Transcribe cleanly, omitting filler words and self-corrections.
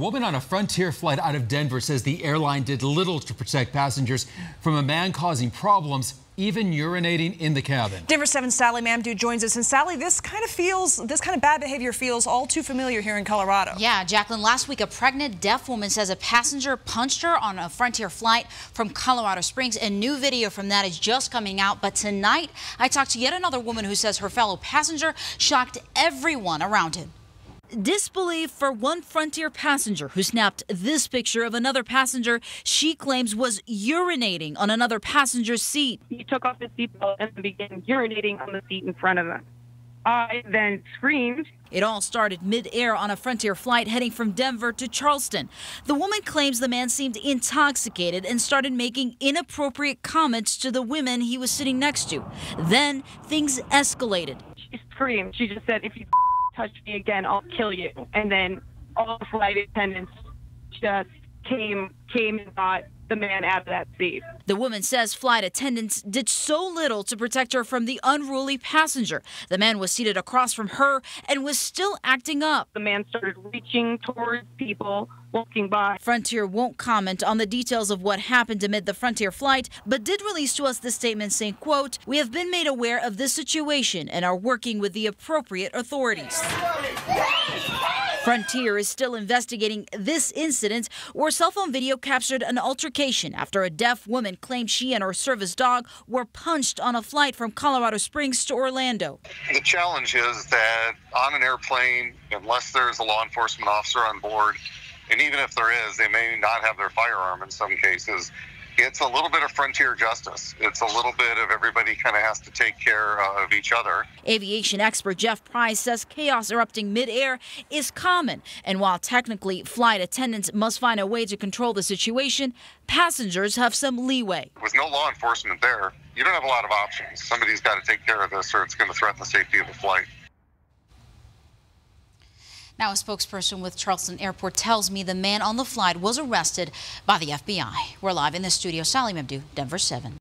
woman on a Frontier flight out of Denver says the airline did little to protect passengers from a man causing problems, even urinating in the cabin. Denver 7's Sally Mamdouh joins us. And Sally, this kind of bad behavior feels all too familiar here in Colorado. Yeah, Jacqueline, last week a pregnant deaf woman says a passenger punched her on a Frontier flight from Colorado Springs. A new video from that is just coming out. But tonight, I talked to yet another woman who says her fellow passenger shocked everyone around him. Disbelief for one Frontier passenger who snapped this picture of another passenger she claims was urinating on another passenger's seat. He took off his seatbelt and began urinating on the seat in front of him. I then screamed. It all started mid-air on a Frontier flight heading from Denver to Charleston. The woman claims the man seemed intoxicated and started making inappropriate comments to the women he was sitting next to. Then things escalated. She screamed. She just said, "If you touch me again, I'll kill you." And then all the flight attendants just came and got the man out of that seat. The woman says flight attendants did so little to protect her from the unruly passenger. The man was seated across from her and was still acting up. The man started reaching towards people walking by. Frontier won't comment on the details of what happened amid the Frontier flight, but did release to us this statement saying, quote, "We have been made aware of this situation and are working with the appropriate authorities." Frontier is still investigating this incident, where cell phone video captured an altercation after a deaf woman claimed she and her service dog were punched on a flight from Colorado Springs to Orlando. The challenge is that on an airplane, unless there's a law enforcement officer on board, and even if there is, they may not have their firearm in some cases. It's a little bit of Frontier justice. It's a little bit of everybody kind of has to take care of each other. Aviation expert Jeff Price says chaos erupting midair is common. And while technically flight attendants must find a way to control the situation, passengers have some leeway. With no law enforcement there, you don't have a lot of options. Somebody's got to take care of this or it's going to threaten the safety of the flight. Now, a spokesperson with Charleston Airport tells me the man on the flight was arrested by the FBI. We're live in the studio. Sally Mamdouh, Denver 7.